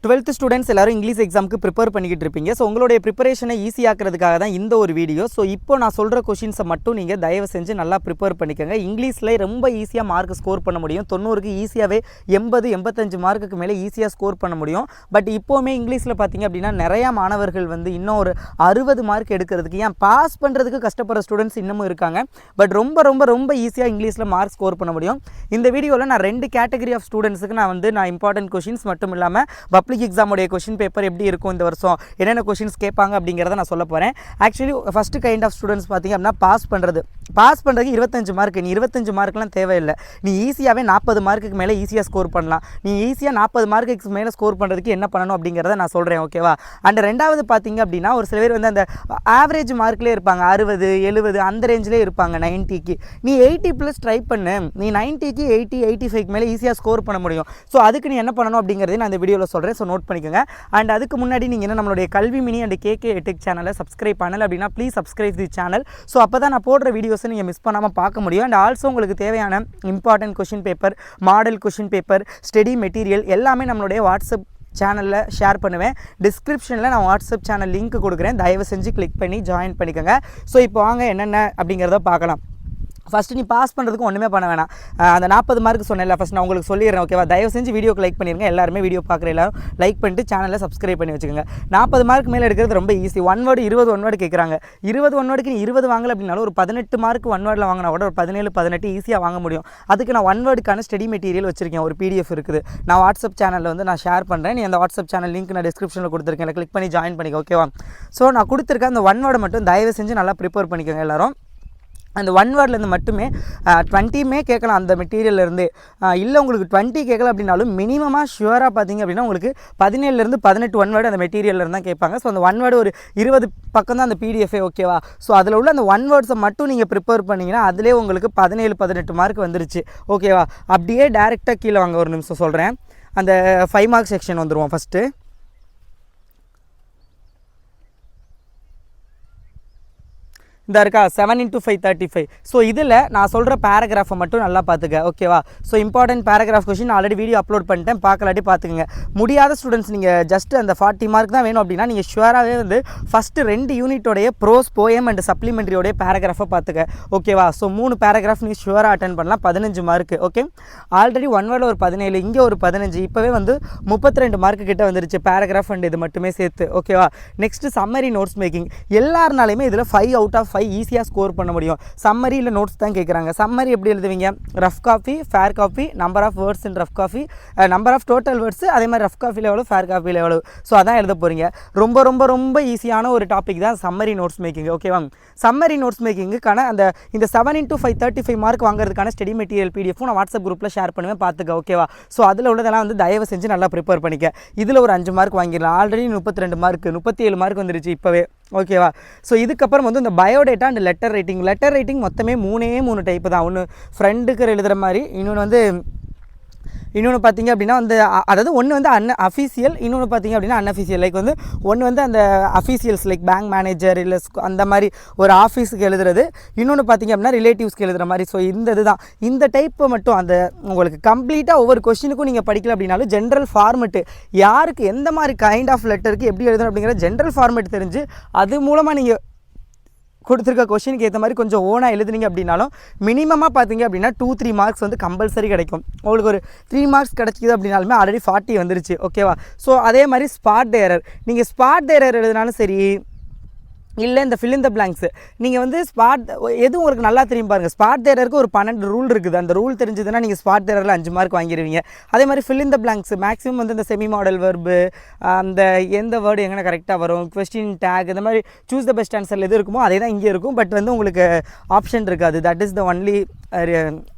12th students எல்லாரும் English எக்ஸாமுக்கு prepare பண்ணிக்கிட்டு இருப்பீங்க. ஸோ உங்களுடைய ப்ரிப்பரேஷனை ஈஸியாக்கிறதுக்காக தான் இந்த ஒரு வீடியோ. ஸோ இப்போ நான் சொல்கிற கொஷின்ஸை மட்டும் நீங்கள் தயவு செஞ்சு நல்லா ப்ரிப்பேர் பண்ணிக்கோங்க. இங்கிலீஷில் ரொம்ப ஈஸியாக மார்க் ஸ்கோர் பண்ண முடியும். 90க்கு ஈஸியாகவே 80-85 மார்க்குக்கு மேலே ஈஸியாக ஸ்கோர் பண்ண முடியும். பட் இப்போவுமே இங்கிலீஷில் பார்த்தீங்க அப்படின்னா நிறையா மாணவர்கள் வந்து இன்னும் ஒரு 60 மார்க் எடுக்கிறதுக்கு ஏன் பாஸ் பண்ணுறதுக்கு கஷ்டப்படுற ஸ்டூடெண்ட்ஸ் இன்னமும் இருக்காங்க. பட் ரொம்ப ஈஸியாக இங்கிலீஷில் மார்க் ஸ்கோர் பண்ண முடியும். இந்த வீடியோவில் நான் 2 கேட்டகரி ஆஃப் ஸ்டூடெண்ட்ஸுக்கு நான் இம்பார்ட்டன்ட் கொஷின்ஸ் மட்டும் இல்லாமல் பப்ளிக் எக்ஸாமுடைய கொஷின் பேப்பர் எப்படி இருக்கும் இந்த வருஷம், என்னென்ன கொஷின்ஸ் கேட்பாங்க அப்படிங்கிறத நான் சொல்ல போகிறேன். Actually first kind of students பார்த்திங்க அப்படின்னா பாஸ் பண்ணுறதுக்கு 25 மார்க். நீ 25 மார்க்லாம் தேவையில்லை. நீ ஈஸியாகவே 40 மார்க்குக்கு மேலே ஈஸியாக ஸ்கோர் பண்ணலாம். நீ ஈஸியாக 40 மார்க்குக்கு மேலே ஸ்கோர் பண்ணுறதுக்கு என்ன பண்ணணும் அப்படிங்கிறத நான் சொல்கிறேன். ஓகேவா? அண்ட் ரெண்டாவது பார்த்திங்க அப்படின்னா ஒரு சில பேர் வந்து அந்த ஆவரேஜ் மார்க்லேயே இருப்பாங்க, 60, 70 அந்த ரேஞ்சிலே இருப்பாங்க. 90க்கு நீ 80+ ட்ரை பண்ணு. நீ 90க்கு 80, 85க்கு மேலே ஈஸியாக ஸ்கோர் பண்ண முடியும். ஸோ அதுக்கு நீ என்ன பண்ணணும் அப்படிங்கிறதையும் நான் இந்த வீடியோவில் சொல்கிறேன். ஸோ நோட் பண்ணிக்கோங்க. அண்ட் அதுக்கு முன்னாடி நீங்கள் என்ன நம்மளுடைய கல்வி மினி அண்ட் கேகே டெக் சேனலை சப்ஸ்கிரைப் பண்ணல அப்படின்னா please subscribe the channel. So அப்போ தான் நான் போடுற வீடியோஸை நீங்கள் மிஸ் பண்ணாமல் பார்க்க முடியும். அண்ட் ஆல்சோ உங்களுக்கு தேவையான important question paper, model question paper, study material எல்லாமே நம்மளுடைய வாட்ஸ்அப் சேனலில் ஷேர் பண்ணுவேன். டிஸ்கிரிப்ஷனில் நான் வாட்ஸ்அப் சேனல் லிங்க் கொடுக்குறேன். தயவு செஞ்சு கிளிக் பண்ணி ஜாயின் பண்ணிக்கோங்க. ஸோ இப்போ வாங்க என்னென்ன அப்படிங்கிறத பார்க்கலாம். ஃபஸ்ட்டு நீ பாஸ் பண்ணுறதுக்கு ஒன்றுமே பண்ண வேணாம். அந்த 40 மார்க் சொன்னேன்ல, ஃபஸ்ட் நான் உங்களுக்கு சொல்லிடுறேன். ஓகேவா? தயவு செஞ்சு வீடியோக்கு லைக் பண்ணிடுங்க. எல்லாருமே வீடியோ பார்க்குற எல்லாரும் லைக் பண்ணிட்டு சேனலில் சப்ஸ்கிரைப் பண்ணி வச்சுக்கோங்க. 40 மார்க் மேலே எடுக்கிறது ரொம்ப ஈஸி. 1 வேர்டு 20 1 வேர்டு கேட்குறாங்க. 20 1 வேர்டுக்கு நீ 20 வாங்கலை அப்படின்னாலும் ஒரு 18 மார்க் 1 வேர்டில் வாங்கினா கூட ஒரு 17, 18 ஈஸியாக வாங்க முடியும். அதுக்கு நான் 1 வேர்டுக்கான ஸ்டடி மெட்டீரியல் வச்சிருக்கேன். ஒரு PDF இருக்குது. நான் வாட்ஸ்அப் சேனலில் வந்து நான் ஷேர் பண்ணுறேன். நீ அந்த வாட்ஸ்அப் சேனல் லிங்க் நான் டிஸ்கிரிப்ஷனில் கொடுத்துருக்கேன். கிளிக் பண்ணி ஜாயின் பண்ணிக்க. ஓகேவா? ஸோ நான் கொடுத்துருக்கேன் அந்த 1 வேர்டை மட்டும் தயவு செஞ்சு நல்லா ப்ரிப்பேர் பண்ணிக்கோங்க எல்லாரும். அந்த 1 வேர்ட்லேருந்து மட்டுமே 20மே கேட்கலாம் அந்த மெட்டீரியல்லேருந்து. இல்லை உங்களுக்கு 20 கேட்கல அப்படின்னாலும் மினிமமாக ஷுவராக பார்த்தீங்க அப்படின்னா உங்களுக்கு 17லேருந்து 18 1 வேர்டு அந்த மெட்டீரியல்லேருந்து தான் கேட்பாங்க. ஸோ அந்த 1 வேர்டு ஒரு 20 பக்கம் தான் அந்த PDF. ஓகேவா? ஸோ அதில் உள்ள அந்த 1 வேர்ட்ஸை மட்டும் நீங்கள் ப்ரிப்பேர் பண்ணிங்கன்னா அதிலே உங்களுக்கு 17, 18 மார்க் வந்துருச்சு. ஓகேவா? அப்படியே டேரெக்டாக கீழே வாங்க, ஒரு நிமிஷம் சொல்கிறேன். அந்த 5 மார்க் செக்ஷன் வந்துடுவோம். ஃபஸ்ட்டு இந்த இருக்கா 7 × 5 35. ஸோ இதில் நான் சொல்கிற பேராகிராஃபை மட்டும் நல்லா பார்த்துக்க. ஓகேவா? So important paragraph question already video upload பண்ணிட்டேன், பார்க்கலாட்டி பார்த்துக்குங்க. முடியாத ஸ்டூடெண்ட்ஸ் நீங்கள் ஜஸ்ட் அந்த 40 மார்க் தான் வேணும் அப்படின்னா நீங்கள் ஷுவராகவே வந்து ஃபஸ்ட்டு 2 யூனிட்டோடைய ப்ரோஸ், போயம் அண்ட் சப்ளிமெண்ட்ரியோடைய பேராகிராஃபை பார்த்துக்க. ஓகேவா? ஸோ 3 பேராகிராஃப் நீ ஷுவராக அட்டன் பண்ணலாம். 15 மார்க்கு. ஓகே, ஆல்ரெடி 1 வேர்டில் ஒரு 17, இங்கே ஒரு 15, இப்போவே வந்து 32 மார்க்கு கிட்ட வந்துருச்சு பேராகிராஃப் அண்ட் இது மட்டுமே சேர்த்து. ஓகேவா? Next summary notes making. எல்லாருனாலுமே இதில் 5 out of 5 ஈஸியாக ஸ்கோர் பண்ண முடியும். சம்மரி இல்லை நோட்ஸ் தான் கேட்குறாங்க. சம்மரி எப்படி எழுதுவீங்க? Rough copy, fair copy, number of words in rough copy, number of total words, அதே மாதிரி ரஃப் காப்பியில் எவ்வளோ, ஃபேர் காப்பியில் எவ்வளோ. ஸோ அதான் எழுத போகிறீங்க. ரொம்ப ஈஸியான ஒரு டாபிக் தான் சம்மரி நோட்ஸ் மேக்கிங். ஓகேவா? சம்மரி நோட்ஸ் மேக்கிங்குக்கான இந்த 7 × 5 35 மார்க் வாங்குறதுக்கான ஸ்டடி மெட்டீரியல் PDF நான் வாட்ஸ்அப் குரூப்பில் ஷேர் பண்ணுவேன், பார்த்துக்க. ஓகேவா? ஸோ அதில் உள்ளதெல்லாம் வந்து தயவு செஞ்சு நல்லா ப்ரிப்பேர் பண்ணிக்க. இதில் ஒரு 5 மார்க் வாங்கிடலாம். ஆல்ரெடி 32 மார்க், 37 மார்க் வந்துருச்சு இப்போவே. ஓகேவா? ஸோ இதுக்கப்புறம் வந்து இந்த பயோடேட்டா அண்ட் லெட்டர் ரைட்டிங் மொத்தமே 3 டைப்பு தான். ஒன்று ஃப்ரெண்டுக்கு எழுதுகிற மாதிரி, இன்னொன்று பார்த்தீங்க அப்படின்னா வந்து அதாவது ஒன்று வந்து அஃபீஷியல், இன்னொன்று பார்த்தீங்க அப்படின்னா அன்அஃபீஷியல். லைக் வந்து ஒன்று வந்து அந்த அஃபீஷியல்ஸ் லைக் பேங்க் மேனேஜர் இல்லை அந்த மாதிரி ஒரு ஆஃபீஸுக்கு எழுதுறது, இன்னொன்று பார்த்தீங்க அப்படின்னா ரிலேட்டிவ்ஸ்க்கு எழுதுகிற மாதிரி. ஸோ இதுதான் இந்த டைப்பை மட்டும் அந்த உங்களுக்கு கம்ப்ளீட்டாக ஒவ்வொரு கொஸ்டினுக்கும் நீங்கள் படிக்கல அப்படின்னாலும் ஜென்ரல் ஃபார்மெட்டு, யாருக்கு எந்த மாதிரி கைண்ட் ஆஃப் லெட்டருக்கு எப்படி எழுதணும் அப்படிங்கிற ஜென்ரல் ஃபார்மெட் தெரிஞ்சு அது மூலமாக நீங்கள் கொடுத்துருக்க கொஷினுக்கு ஏற்ற மாதிரி கொஞ்சம் ஓனாக எழுதுனீங்க அப்படின்னாலும் மினிமமாக பார்த்தீங்க அப்படின்னா 2-3 மார்க்ஸ் வந்து கம்பல்சரி கிடைக்கும். உங்களுக்கு ஒரு 3 மார்க்ஸ் கிடைச்சிது அப்படின்னாலுமே ஆல்ரெடி 40 வந்துருச்சு. ஓகேவா? ஸோ அதே மாதிரி ஸ்பாட் எரர், நீங்கள் ஸ்பாட் எரர் எழுதினாலும் சரி, இல்லை இந்த ஃபில் இன் த பிளாங்க்ஸு நீங்கள் வந்து ஸ்பாட் எதுவும் உங்களுக்கு நல்லா தெரியும் பாருங்கள். ஸ்பாட் தேரருக்கு ஒரு 12 ரூல் இருக்குது. அந்த ரூல் தெரிஞ்சதுன்னா நீங்கள் ஸ்பாட் தேரில் 5 மார்க் வாங்கிடுவீங்க. அதே மாதிரி fill in the blanks maximum வந்து இந்த செமி மாடல் வெர்பு, அந்த எந்த வேர்டு எங்கே கரெக்டாக வரும், கொஸ்டின் டேக், இந்த மாதிரி சூஸ் த பெஸ்ட் ஆன்சர் எது இருக்குமோ அதே தான் இங்கே இருக்கும். பட் வந்து உங்களுக்கு ஆப்ஷன் இருக்காது. தட் இஸ் த ஒன்லி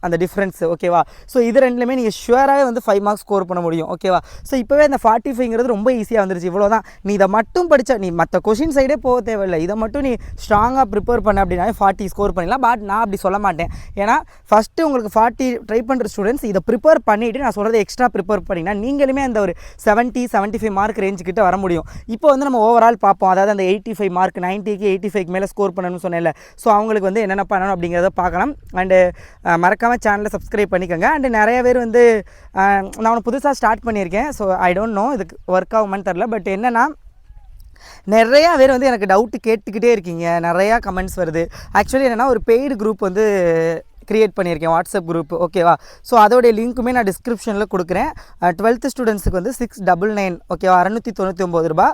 அந்த டிஃப்ரென்ஸ். ஓகேவா? ஸோ இது ரெண்டுலேயுமே நீங்கள் ஷுவராகவே வந்து 5 மார்க்ஸ் ஸ்கோர் பண்ண முடியும். ஓகேவா? ஸோ இப்போவே இந்த 45ங்கிறது ரொம்ப ஈஸியாக வந்துருச்சு. இவ்வளோ தான். நீ இதை மட்டும் படித்தா நீ மற்ற கொஷின் சைடே போக தேவையில்லை. இதை மட்டும் நீ ஸ்ட்ராங்காக ப்ரிப்பேர் பண்ண அப்படின்னா 40 ஸ்கோர் பண்ணிடலாம். பட் நான் அப்படி சொல்ல மாட்டேன். ஏன்னா ஃபஸ்ட்டு உங்களுக்கு 40 ட்ரை பண்ணுற ஸ்டூடெண்ட்ஸ் இதை ப்ரிப்பேர் பண்ணிவிட்டு நான் சொல்கிறது எக்ஸ்ட்ரா ப்ரிப்பேர் பண்ணிங்கன்னா நீங்களுமே அந்த ஒரு 70-75 மார்க் ரேஞ்சுக்கிட்ட வர முடியும். இப்போ வந்து நம்ம ஓவரால் பார்ப்போம். அதாவது அந்த 85 மார்க் 90க்கு 85க்கு மேலே ஸ்கோர் பண்ணணும்னு சொன்னேன்ல. ஸோ அவங்களுக்கு வந்து என்னென்ன பண்ணணும் அப்படிங்கிறத பார்க்கலாம். அண்டு மறக்காமல் சேனலை சப்ஸ்கிரைப் பண்ணிக்கோங்க. அண்டு நிறைய பேர் வந்து நான் ஒன்று புதுசாக ஸ்டார்ட் பண்ணியிருக்கேன். ஸோ ஐ டோன்ட் நோ இதுக்கு ஒர்க் ஆகுமான்னு தெரில. பட் என்னென்னா நிறையா பேர் வந்து எனக்கு டவுட்டு கேட்டுக்கிட்டே இருக்கீங்க. நிறையா கமெண்ட்ஸ் வருது. ஆக்சுவலி என்னென்னா ஒரு பெய்டு குரூப் வந்து க்ரியேட் பண்ணியிருக்கேன், வாட்ஸ்அப் குரூப். ஓகேவா? ஸோ அதோடைய லிங்க்குமே நான் டிஸ்கிரிப்ஷனில் கொடுக்குறேன். 12th ஸ்டூடெண்ட்ஸுக்கு வந்து 699 ஓகேவா, 699 ரூபா.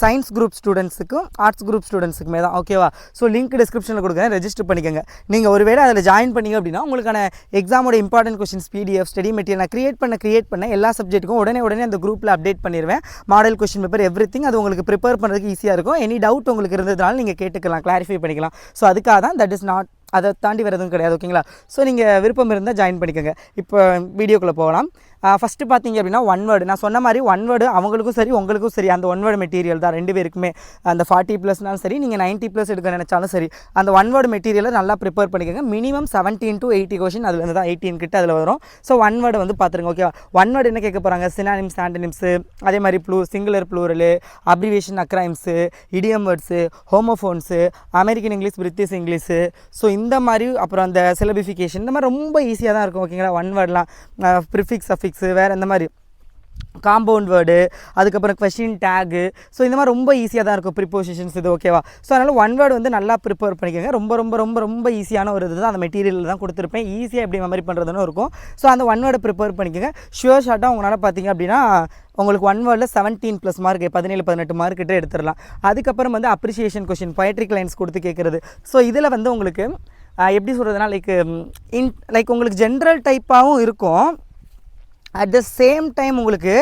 சயின்ஸ் குரூப் ஸ்டூடெண்ட்ஸுக்கும் ஆர்ட்ஸ் குரூப் ஸ்டூடெண்ட்ஸுக்குமே தான். ஓகேவா? ஸோ லிங்க் டிஸ்கிரிப்ஷனில் கொடுக்குறேன், ரெஜிஸ்டர் பண்ணிக்கோங்க. நீங்கள் ஒருவேளை அதில் ஜாயின் பண்ணிங்க அப்படின்னா உங்களுக்கான எக்ஸாமோட important questions PDF study material நான் கிரியேட் பண்ண எல்லா சப்ஜெக்ட்டுக்கும் உடனே அந்த குரூப்பில் அப்டேட் பண்ணிடுவேன். Model question paper everything. அது உங்களுக்கு ப்ரிப்பேர் பண்ணுறதுக்கு ஈஸியாக இருக்கும். எனி டவுட் உங்களுக்கு இருந்ததுனால நீங்கள் கேட்டுக்கலாம், கிளாரிஃபை பண்ணிக்கலாம். ஸோ அதுக்காக தான், தட் இஸ் நாட், அதை தாண்டி வேறு எதுவும் கிடையாது. ஓகேங்களா? ஸோ நீங்கள் விருப்பம் இருந்தால் ஜாயின் பண்ணிக்கோங்க. இப்போ வீடியோக்குள்ளே போகலாம். ஃபஸ்ட்டு பார்த்தீங்க அப்படின்னா ஒன் வேர்டு. நான் சொன்ன மாதிரி ஒன் வேர்டு அவங்களுக்கும் சரி உங்களுக்கும் சரி அந்த ஒன் வேர்டு மெட்டீரியல் தான் ரெண்டு பேருக்குமே. அந்த 40+னாலும் சரி, நீங்கள் 90+ எடுக்க நினச்சாலும் சரி, அந்த ஒன் வேர்டு மெட்டீரியலை நல்லா ப்ரிப்பேர் பண்ணிக்கோங்க. மினிமம் 70 to 80 கொஷின் அதுலேருந்து தான் 18 கிட்ட அதில் வரும். ஸோ ஒன் வேர்டு வந்து பார்த்துருங்க. ஓகேவா? ஒன் வேர்டு என்ன கேட்க போகிறாங்க? சினானிம்ஸ், ஆண்டனிம்ஸு, அதே மாதிரி singular plural, abbreviation, acronyms, idiom words, homophones, American English, British English. So இந்த மாதிரி அப்புறம் அந்த சிலபிஃபிகேஷன், இந்த மாதிரி ரொம்ப ஈஸியாக தான் இருக்கும். ஓகேங்களா? ஒன் வேர்டெலாம் ப்ரிஃபிக்ஸ், அஃபிக்ஸு, வேறு இந்த மாதிரி காம்பவுண்ட் வேர்டு, அதுக்கப்புறம் கொஸ்டின் டேகு. ஸோ இந்த மாதிரி ரொம்ப ஈஸியாக தான் இருக்கும் ப்ரிப்போசிஷன்ஸ் இது. ஓகேவா? ஸோ அதனால் ஒன் வேர்டு வந்து நல்லா ப்ரிப்பேர் பண்ணிக்கோங்க. ரொம்ப ரொம்ப ரொம்ப ரொம்ப ஈஸியான ஒரு இது தான். அந்த மெட்டீரியல் தான் கொடுத்துருப்பேன். ஈஸியாக எப்படி மெமரி பண்ணுறதுன்னு இருக்கும். ஸோ அந்த ஒன் வேர்டை ப்ரிப்பேர் பண்ணிக்கோங்க. ஷுவர் ஷார்ட்டாக உங்களால் பார்த்தீங்க அப்படின்னா உங்களுக்கு ஒன் வேர்டில் 17+ மார்க் 17-18 மார்க் கிட்ட எடுத்துடலாம். அதுக்கப்புறம் வந்து அப்ரிசியேஷன் கொஷின், பொயட்ரிக் லைன்ஸ் கொடுத்து கேட்குறது. ஸோ இதில் வந்து உங்களுக்கு எப்படி சொல்கிறதுனா லைக் உங்களுக்கு ஜென்ரல் டைப்பாகவும் இருக்கும். அட் த சேம் டைம் உங்களுக்கு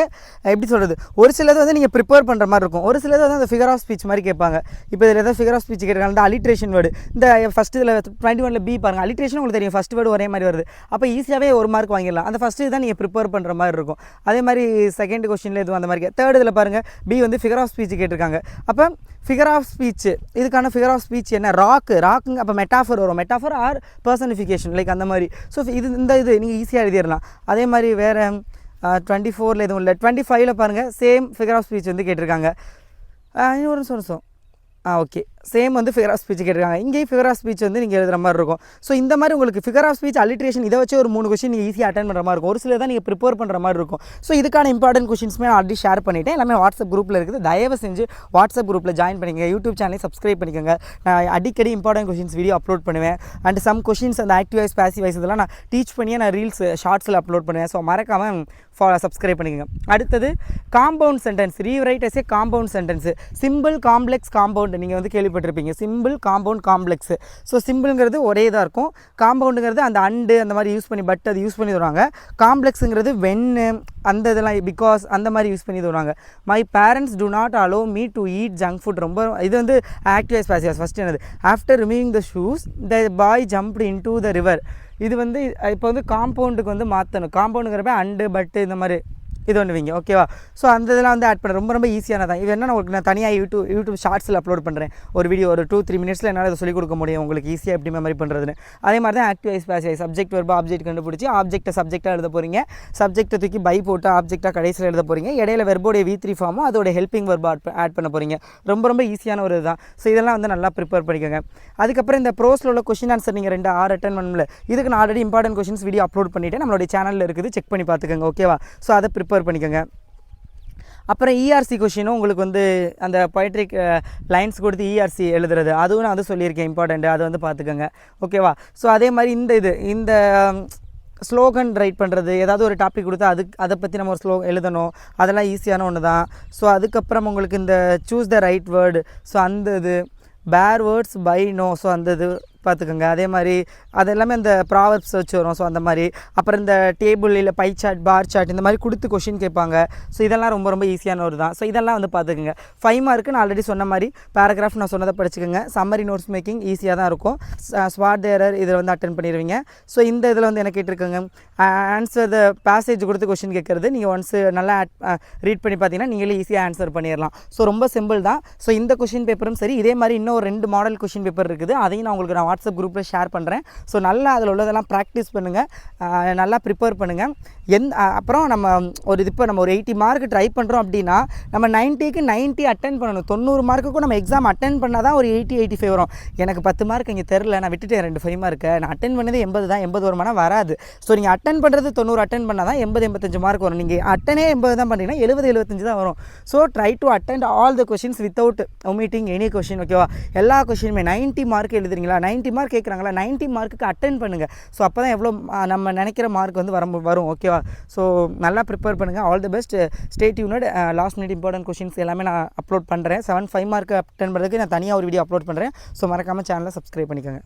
எப்படி சொல்கிறது, ஒரு சிலது வந்து நீங்கள் ப்ரிப்பேர் பண்ணுற மாதிரி இருக்கும். ஒரு சிலது வந்து அந்த ஃபிகர் ஆஃப் ஸ்பீச் மாதிரி கேட்பாங்க. இப்போ இதில் ஏதாவது ஃபிகர் ஆஃப் ஸ்பீச் கேட்குறாங்க. இந்த அலிட்ரேஷன் வேர்டு, இந்த ஃபஸ்ட்டு இதில் 21ல் B பாருங்கள். அலிட்ரேஷன் உங்களுக்கு தெரியும், ஃபஸ்ட் வேர்டு ஒரே மாதிரி வருது. அப்போ ஈஸியாகவே ஒரு மார்க் வாங்கிடலாம். அந்த ஃபஸ்ட்டு தான் நீங்கள் ப்ரிப்பேர் பண்ணுற மாதிரி இருக்கும். அதே மாதிரி செகண்ட் கொஸ்டினில் எதுவும் அந்த மாதிரி. தேர்ட் இதில் பாருங்கள், B வந்து ஃபிகர் ஆஃப் ஸ்பீச் கேட்டிருக்காங்க. அப்போ ஃபிகர் ஆஃப் ஸ்பீச், இதுக்கான ஃபிகர் ஆஃப் ஸ்பீச் என்ன? ராக்குங்க. அப்போ மெட்டாஃபர் வரும். மெட்டாஃபர் ஆர் பர்சனிஃபிகேஷன், லைக் அந்த மாதிரி. ஸோ இது நீங்கள் ஈஸியாக எழுதிடலாம். அதே மாதிரி வேறு 24ல் எதுவும் இல்லை. 25ல் பாருங்கள், சேம் ஃபிகர் ஆஃப் ஸ்பீச் வந்து கேட்டிருக்காங்க. இன்னொரு நிமிஷம். ஓகே, சேம் வந்து ஃபிகர் ஆஃப் ஸ்பீச் கேட்டிருக்காங்க. இங்கேயும் ஃபிகர் ஆஃப் ஸ்பீச் வந்து நீங்கள் எழுதுகிற மாதிரி இருக்கும். ஸோ இந்த மாதிரி உங்களுக்கு ஃபிகர் ஆஃப் ஸ்பீச், அலிட்ரேஷன், இதை வச்சு ஒரு 3 கொஸ்டின் நீங்கள் ஈஸியாக அட்டன் பண்ணுற மாதிரி இருக்கும். ஒரு சில தான் நீங்கள் ப்ரிப்பேர் பண்ணுற மாதிரி இருக்கும். ஸோ இதுக்கான இம்பார்ட்டன்ட் கொஸ்டின்ஸுமே நான் ஆல்ரெடி ஷேர் பண்ணிவிட்டேன். எல்லாமே வாட்ஸ்அப் குரூப்பில் இருக்குது. தயவு செஞ்சு வாட்ஸ்அப் குரூப்பில் ஜாயின் பண்ணிக்கங்க. யூடியூப் சேனலையும் சப்ஸ்கிரைப் பண்ணிக்கோங்க. நான் அடிக்கடி இம்பார்ட்டன்ட் கொஸ்டின்ஸ் வீடியோ அப்லோட் பண்ணுவேன். அண்ட் சம் கொஸ்டின்ஸ் அந்த ஆக்டிவ் வாய்ஸ், பாசிவ் வாய்ஸ் இதெல்லாம் நான் டீச் பண்ணியே நான் ரீல்ஸ் ஷார்ட்ஸில் அப்லோட் பண்ணுவேன். ஸோ மறக்காமல் சப்ஸ்கிரைப் பண்ணிக்கோங்க. அடுத்தது compound sentence, rewrite as a compound sentence. Simple, complex, compound நீங்கள் வந்து கேள்விப்பட்டிருப்பீங்க. Simple, compound, complex. ஸோ சிம்பிள்ங்கிறது ஒரே இதாக இருக்கும். காம்பவுண்டுங்கிறது அந்த அண்டு அந்த மாதிரி யூஸ் பண்ணி, பட் அது யூஸ் பண்ணி தருவாங்க. காம்ப்ளெக்ஸுங்கிறது வென்னு அந்த இதெல்லாம் பிகாஸ் அந்த மாதிரி யூஸ் பண்ணி தருவாங்க. My parents do not allow me to eat junk food. ரொம்ப இது வந்து active voice, passive voice. First என்னது? After removing the shoes the boy jumped into the river. இது வந்து இப்போ வந்து காம்பவுண்டுக்கு வந்து மாற்றணும். காம்பவுண்டுங்கிறப்ப அண்டு, பட்டு இந்த மாதிரி இது பண்ணுவீங்க. ஓகேவா? ஸோ அந்த இதெல்லாம் வந்து ஆட் பண்ண ரொம்ப ரொம்ப ஈஸியானதான். இது என்ன உங்களுக்கு நான் தனியாக யூடியூப் ஷார்ட்ஸில் அப்லோட் பண்ணுறேன். ஒரு வீடியோ ஒரு 2-3 மினிட்ஸில் என்னால் இதை சொல்லிக் கொடுக்க முடியும் உங்களுக்கு ஈஸியாக எப்படி மெமரி பண்ணுறதுன்னு. அதே மாதிரி தான் active voice, passive voice. Subject வெர்பா ஆப்ஜெக்ட் கண்டுபிடிச்சி ஆப்ஜெக்ட்டை சப்ஜெக்டாக எழுத போகிறீங்க. சப்ஜெக்ட்டை தூக்கி பை போட்டு ஆப்ஜெக்டாக கடைசியில் எழுத போகிறீங்க. இடையில வெர்போடைய V3 ஃபார்மும் அதோட ஹெல்பிங் வெர்பா ஆட் பண்ண போகிறீங்க. ரொம்ப ரொம்ப ஈஸியான ஒரு இதுதான். ஸோ இதெல்லாம் வந்து நல்லா ப்ரிப்பேர் பண்ணிக்கோங்க. அதுக்கப்புறம் இந்த ப்ரோஸில் உள்ள கொஸ்டின் ஆன்சர் நீங்கள் 2 6 அட்டன் பண்ணல. இதுக்கு நான் already important questions video upload பண்ணிவிட்டு நம்மளுடைய சேனலில் இருக்குது, செக் பண்ணி பார்த்துக்கோங்க. ஓகேவா? ஸோ அதை ப்ரிப்பேர் பண்ணிக்கோங்க. அப்புறம் ERC கொஷினும் உங்களுக்கு வந்து அந்த பொயட்ரிக் லைன்ஸ் கொடுத்து ERC எழுதுறது, அதுவும் நான் வந்து சொல்லியிருக்கேன் இம்பார்ட்டண்ட்டு. அதை வந்து பார்த்துக்கோங்க. ஓகேவா? ஸோ அதே மாதிரி இந்த ஸ்லோகன் ரைட் பண்ணுறது, ஏதாவது ஒரு டாபிக் கொடுத்தா அதை பற்றி நம்ம ஒரு எழுதணும். அதெல்லாம் ஈஸியான ஒன்று தான். ஸோ அதுக்கப்புறம் உங்களுக்கு இந்த choose the right word, so அந்த இது பேர் வேர்ட்ஸ் பை நோ, ஸோ அந்த இது பார்த்துக்கோங்க. அதே மாதிரி அது எல்லாமே இந்த ப்ராவர்ப்ஸ் வச்சு வரும். ஸோ அந்த மாதிரி அப்புறம் இந்த டேபிள் இல்லை பை சார்ட் பார் சார்ட் இந்த மாதிரி கொடுத்து கொஷின் கேட்பாங்க. ஸோ இதெல்லாம் ரொம்ப ரொம்ப ஈஸியான ஒரு தான். ஸோ இதெல்லாம் வந்து பார்த்துக்கோங்க. 5 மார்க்கு நான் ஆல்ரெடி சொன்ன மாதிரி பேராகிராஃப் நான் சொன்னதை படிச்சுக்கோங்க. சம்மரி நோட்ஸ் மேக்கிங் ஈஸியாக தான் இருக்கும். ஸ்வாட் எரர் இதில் வந்து அட்டன் பண்ணிடுவீங்க. ஸோ இந்த இதில் வந்து என்ன கேட்டிருக்கோங்க, ஆன்சர் த பேசேஜ் கொடுத்து கொஷின் கேட்குறது. நீங்கள் ஒன்ஸ் நல்லா ரீட் பண்ணி பார்த்தீங்கன்னா நீங்களே ஈஸியாக ஆன்சர் பண்ணிடலாம். ஸோ ரொம்ப சிம்பிள் தான். ஸோ இந்த கொஷின் பேப்பரும் சரி, இதே மாதிரி இன்னும் 2 மாடல் கொஷின் பேப்பர் இருக்குது. அதையும் நான் உங்களுக்கு வாட்ஸ்அப் குரூப்பில் ஷேர் பண்ணுறேன். ஸோ நல்லா அதில் உள்ளதெல்லாம் ப்ராக்டிஸ் பண்ணுங்கள், நல்லா ப்ரிப்பேர் பண்ணுங்கள். அப்புறம் நம்ம இப்போ நம்ம ஒரு 80 மார்க் ட்ரை பண்ணுறோம் அப்படின்னா நம்ம 90க்கு 90 அட்டன் பண்ணணும். 90 மார்க்குக்கும் நம்ம எக்ஸாம் அட்டன் பண்ணால் தான் ஒரு 80-85 வரும். எனக்கு 10 மார்க் இங்கே தெரில, நான் விட்டுட்டேன் 2 5 மார்க்கு, நான் அட்டன் பண்ணது 80 தான், 80 வருமானா வராது. ஸோ நீங்கள் அட்டன் பண்ணுறது 90 அட்டன் பண்ணால் தான் 80-85 மார்க் வரும். நீங்கள் அட்டனே 80 தான் பண்ணிங்கன்னா 70-75 தான் வரும். So try to attend all the questions without omitting any question. ஓகேவா? எல்லா கொஷினுமே 90 மார்க் எழுதுறீங்களா, 90 மார்க் கேட்குறாங்களா, 90 மார்க்குக்கு அட்டன் பண்ணுங்கள். ஸோ அப்போ தான் எவ்வளோ நம்ம நினைக்கிற மார்க் வந்து வரும். ஓகேவா? ஸோ நல்லா ப்ரிப்பேர் பண்ணுங்கள். All the best. Stay tuned. Last minute important questions எல்லாமே நான் அப்லோட் பண்ணுறேன். 5 மார்க் அட்டன் பண்ணுறதுக்கு நான் தனியாக ஒரு வீடியோ அப்லோட் பண்ணுறேன். ஸோ மறக்காமல் சேனலை சப்ஸ்கிரைப் பண்ணிக்கோங்க.